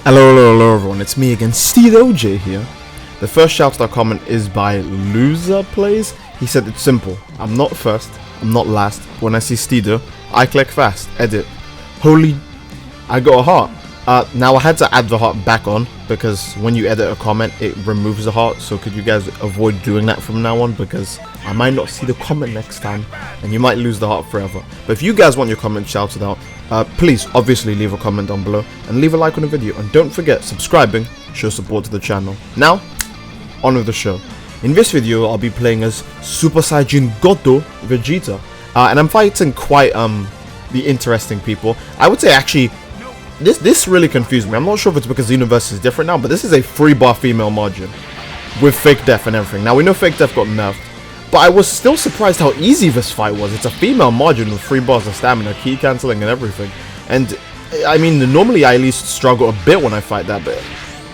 Hello everyone, it's me again, Steedoj here. The first shoutout comment is by Loser Plays. He said it's simple. I'm not first, I'm not last. When I see Steedoj, I click fast, edit. Holy, I got a heart. Now I had to add the heart back on because when you edit a comment, it removes the heart. So could you guys avoid doing that from now on, because I might not see the comment next time and you might lose the heart forever. But if you guys want your comment shouted out, please obviously leave a comment down below and leave a like on the video, and don't forget subscribing shows support to the channel. Now on with the show. In this video I'll be playing as Super Saiyan God Vegeta, and I'm fighting quite the interesting people. I would say actually this really confused me. I'm not sure if it's because the universe is different now, but this is a 3-bar female margin with fake death and everything. Now we know fake death got nerfed, but I was still surprised how easy this fight was. It's a female margin with 3 bars of stamina, key cancelling and everything. And I mean, normally I at least struggle a bit when I fight that, but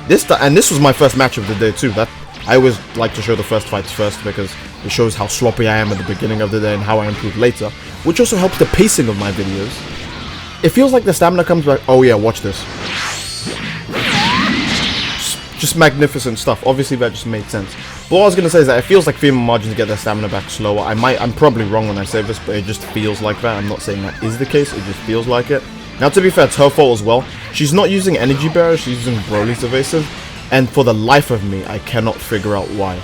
this was my first match of the day too. That I always like to show the first fights first because it shows how sloppy I am at the beginning of the day and how I improve later, which also helps the pacing of my videos. It feels like the stamina comes back. Oh yeah, watch this. Just magnificent stuff. Obviously that just made sense. But what I was going to say is that it feels like female margins get their stamina back slower. I'm probably wrong when I say this, but it just feels like that. I'm not saying that is the case, it just feels like it. Now to be fair, it's her fault as well. She's not using energy barrier, she's using Broly's evasive, and for the life of me, I cannot figure out why.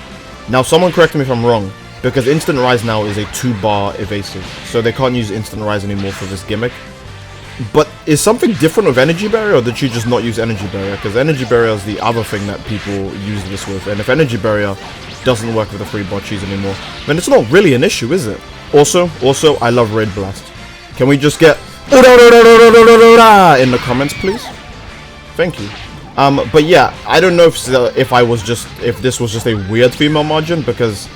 Now someone correct me if I'm wrong, because instant rise now is a 2-bar evasive, so they can't use instant rise anymore for this gimmick. But is something different with energy barrier, or did she just not use energy barrier? Because energy barrier is the other thing that people use this with, and if energy barrier doesn't work with the 3-bar cheese anymore, then it's not really an issue, is it? Also, I love Raid Blast. Can we just get in the comments, please? Thank you. But yeah, I don't know if this was just a weird female margin, because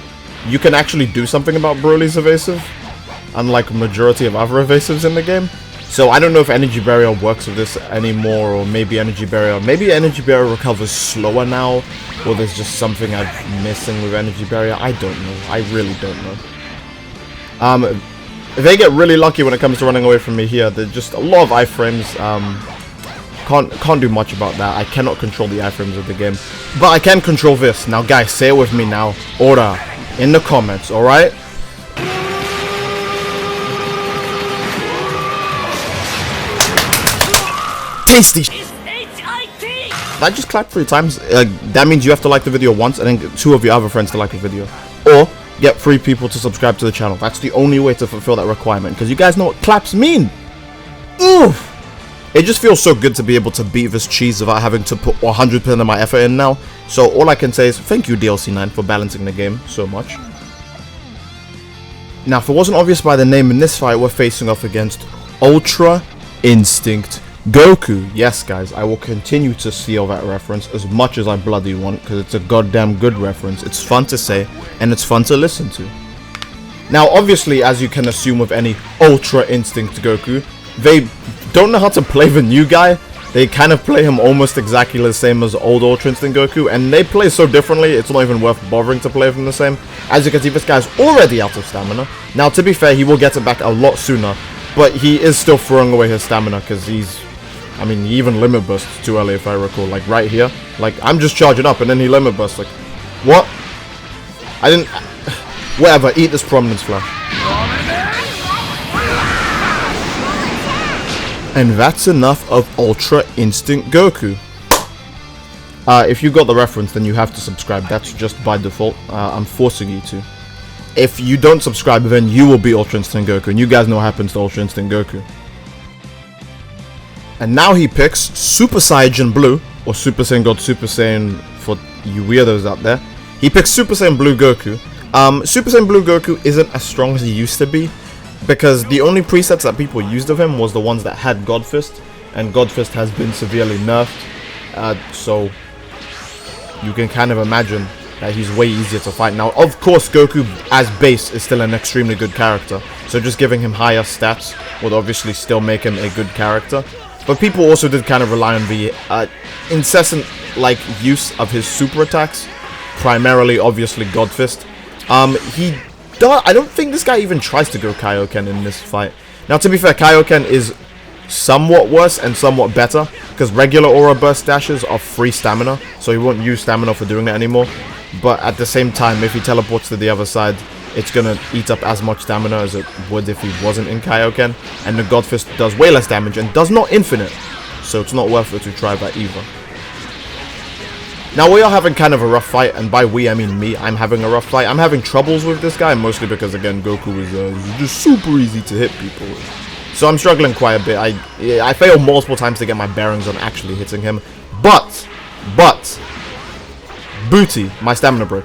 you can actually do something about Broly's evasive, unlike a majority of other evasives in the game. So I don't know if energy barrier works with this anymore, or maybe energy barrier recovers slower now, or there's just something I'm missing with energy barrier. I don't know. I really don't know. They get really lucky when it comes to running away from me here. There's just a lot of iframes. Can't do much about that. I cannot control the iframes of the game, but I can control this. Now guys, say it with me now. Order in the comments, alright? Tasty. I just clapped 3 times. That means you have to like the video once and then get 2 of your other friends to like the video, or get 3 people to subscribe to the channel. That's the only way to fulfill that requirement, because you guys know what claps mean. Oof. It just feels so good to be able to beat this cheese without having to put 100% of my effort in now. So all I can say is thank you DLC9 for balancing the game so much. Now if it wasn't obvious by the name, in this fight we're facing off against Ultra Instinct Goku. Yes guys, I will continue to steal that reference as much as I bloody want, because it's a goddamn good reference. It's fun to say and it's fun to listen to. Now obviously, as you can assume with any Ultra Instinct Goku, they don't know how to play the new guy. They kind of play him almost exactly the same as old Ultra Instinct Goku, and they play so differently it's not even worth bothering to play them the same. As you can see, this guy's already out of stamina. Now to be fair, he will get it back a lot sooner, but he is still throwing away his stamina because he even limit bursts too early if I recall, like right here. Like, I'm just charging up and then he limit bursts, like, what? I didn't, whatever, eat this prominence flash. And that's enough of Ultra Instinct Goku. If you got the reference, then you have to subscribe. That's just by default. I'm forcing you to. If you don't subscribe, then you will be Ultra Instinct Goku, and you guys know what happens to Ultra Instinct Goku. And now he picks Super Saiyan Blue, or Super Saiyan God, Super Saiyan for you weirdos out there. He picks Super Saiyan Blue Goku. Super Saiyan Blue Goku isn't as strong as he used to be, because the only presets that people used of him was the ones that had God Fist, and God Fist has been severely nerfed, so you can kind of imagine that he's way easier to fight. Now, of course, Goku as base is still an extremely good character, so just giving him higher stats would obviously still make him a good character. But people also did kind of rely on the incessant use of his super attacks, primarily obviously God Fist. I don't think this guy even tries to go Kaioken in this fight. Now to be fair, Kaioken is somewhat worse and somewhat better, because regular aura burst dashes are free stamina, so he won't use stamina for doing it anymore. But at the same time, if he teleports to the other side, it's gonna eat up as much stamina as it would if he wasn't in Kaioken, and the God Fist does way less damage and does not infinite, so it's not worth it to try that either. Now we are having kind of a rough fight, and by we I mean me. I'm having a rough fight. I'm having troubles with this guy, mostly because again Goku is just super easy to hit people with. So I'm struggling quite a bit. I fail multiple times to get my bearings on actually hitting him. But booty, my stamina break,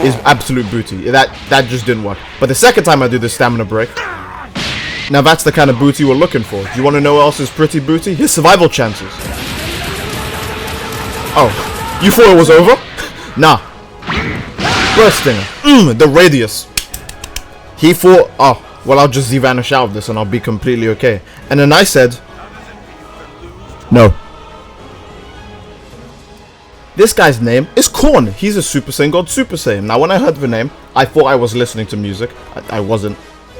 is absolute booty. That just didn't work. But the second time I do this stamina break, now that's the kind of booty we're looking for. Do you want to know what else is pretty booty? His survival chances. Oh, you thought it was over? Nah. Bursting. The radius. He thought, oh, well, I'll just Z-vanish out of this and I'll be completely okay. And then I said, no. This guy's name is Korn. He's a Super Saiyan God Super Saiyan. Now, when I heard the name, I thought I was listening to music. I wasn't.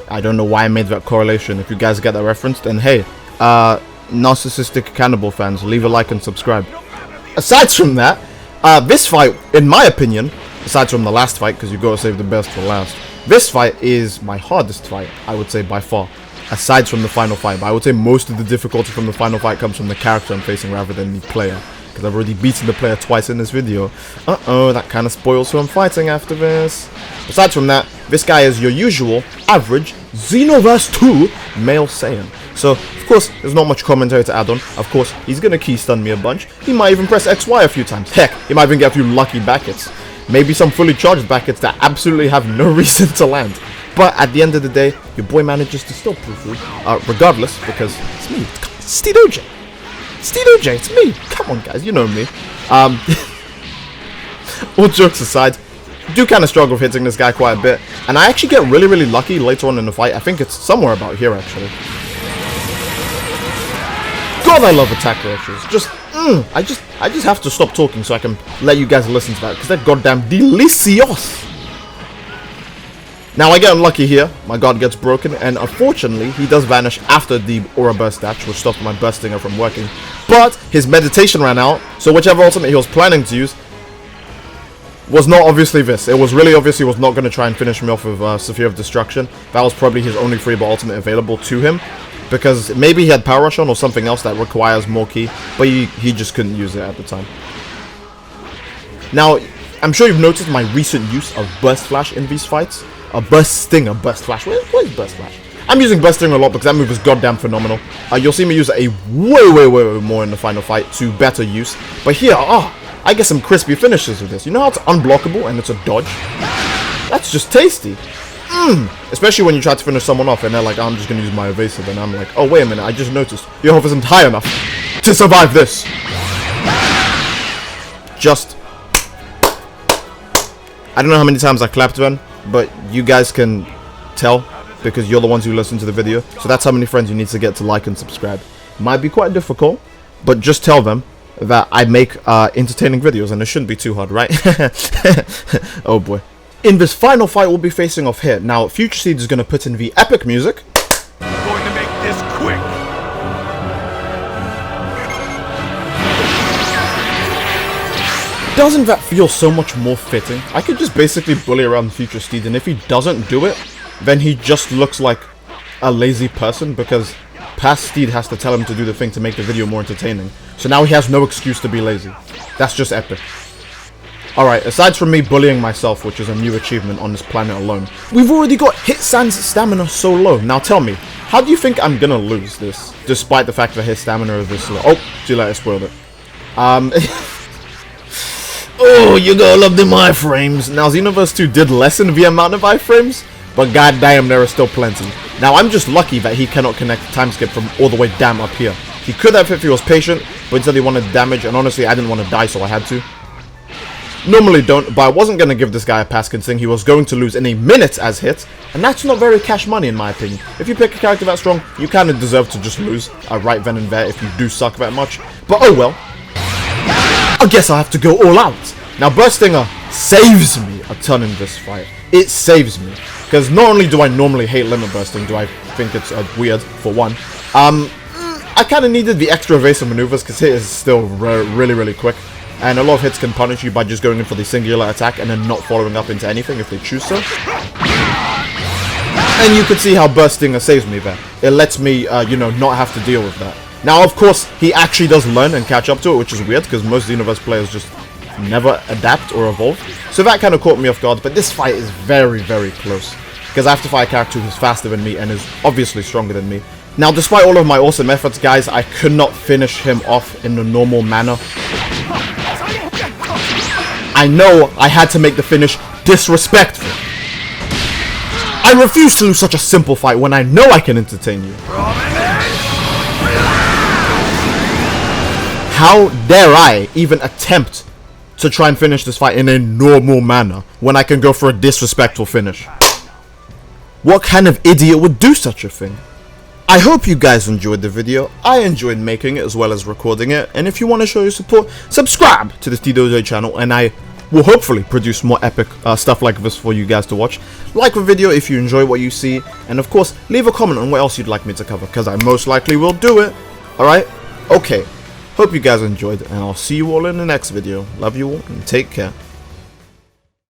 I don't know why I made that correlation. If you guys get that reference, then hey, narcissistic cannibal fans, leave a like and subscribe. Aside from that, this fight, in my opinion, aside from the last fight, because you gotta save the best for last, this fight is my hardest fight, I would say, by far. Aside from the final fight, but I would say most of the difficulty from the final fight comes from the character I'm facing rather than the player. Because I've already beaten the player twice in this video. That kind of spoils who I'm fighting after this. Aside from that, this guy is your usual, average, Xenoverse 2 male Saiyan. So, of course, there's not much commentary to add on. Of course, he's gonna key stun me a bunch. He might even press XY a few times. Heck, he might even get a few lucky back hits. Maybe some fully charged back hits that absolutely have no reason to land. But at the end of the day, your boy manages to still prove through. Regardless, because it's me, Steedoj. Steedoj, it's me. Come on, guys, you know me. All jokes aside, I do kind of struggle with hitting this guy quite a bit, and I actually get really, really lucky later on in the fight. I think it's somewhere about here, actually. God, I love attack rushes. I just have to stop talking so I can let you guys listen to that, because they're goddamn delicious. Now I get unlucky here, my guard gets broken, and unfortunately he does vanish after the aura burst dash, which stopped my burstinger from working. But his meditation ran out, so whichever ultimate he was planning to use was not obviously this. It was really obvious he was not going to try and finish me off with Sphere of Destruction. That was probably his only freeball ultimate available to him, because maybe he had Power Rush on or something else that requires more ki, but he just couldn't use it at the time. Now, I'm sure you've noticed my recent use of Burst Flash in these fights. A Burst Stinger, Burst Flash. What is Burst Flash? I'm using Burst Stinger a lot because that move is goddamn phenomenal. You'll see me use it a way more in the final fight to better use. But here, I get some crispy finishes with this. You know how it's unblockable and it's a dodge? That's just tasty. Especially when you try to finish someone off and they're like, I'm just going to use my evasive. And I'm like, oh, wait a minute, I just noticed your health isn't high enough to survive this. I don't know how many times I clapped then, but you guys can tell because you're the ones who listen to the video. So that's how many friends you need to get to like and subscribe. Might be quite difficult, but just tell them that I make entertaining videos and it shouldn't be too hard, right? Oh boy. In this final fight, we'll be facing off here. Now, Future Seed is going to put in the epic music. I'm going to make this quick. Doesn't that feel so much more fitting? I could just basically bully around Future Steed, and if he doesn't do it, then he just looks like a lazy person, because past Steed has to tell him to do the thing to make the video more entertaining. So now he has no excuse to be lazy. That's just epic. Alright, aside from me bullying myself, which is a new achievement on this planet alone, we've already got Hitsan's stamina so low. Now tell me, how do you think I'm gonna lose this, despite the fact that his stamina is this low? Oh, too late, I spoiled it. Oh, you gotta love them iframes. Now, Xenoverse 2 did lessen the amount of iframes, but goddamn, there are still plenty. Now, I'm just lucky that he cannot connect time skip from all the way damn up here. He could have if he was patient, but instead he wanted damage, and honestly, I didn't want to die, so I had to. Normally don't, but I wasn't going to give this guy a pass considering he was going to lose in a minute as hit, and that's not very cash money in my opinion. If you pick a character that strong, you kind of deserve to just lose right then and there if you do suck that much, but oh well. I guess I have to go all out. Now, Burst Stinger saves me a ton in this fight. It saves me. Because not only do I normally hate limit bursting, do I think it's weird, for one. I kind of needed the extra evasive maneuvers because hit is still really quick. And a lot of hits can punish you by just going in for the singular attack and then not following up into anything if they choose so. And you can see how bursting saves me there. It lets me, you know, not have to deal with that. Now, of course, he actually does learn and catch up to it, which is weird because most Xenoverse players just never adapt or evolve. So that kind of caught me off guard, but this fight is very close. Because I have to fight a character who's faster than me and is obviously stronger than me. Now, despite all of my awesome efforts, guys, I could not finish him off in the normal manner. I know I had to make the finish disrespectful. I refuse to lose such a simple fight when I know I can entertain you. How dare I even attempt to try and finish this fight in a normal manner when I can go for a disrespectful finish? What kind of idiot would do such a thing? I hope you guys enjoyed the video. I enjoyed making it as well as recording it. And if you want to show your support, subscribe to the Steedoj channel and I will hopefully produce more epic stuff like this for you guys to watch. Like the video if you enjoy what you see. And of course, leave a comment on what else you'd like me to cover because I most likely will do it. Alright? Okay. Hope you guys enjoyed and I'll see you all in the next video. Love you all and take care.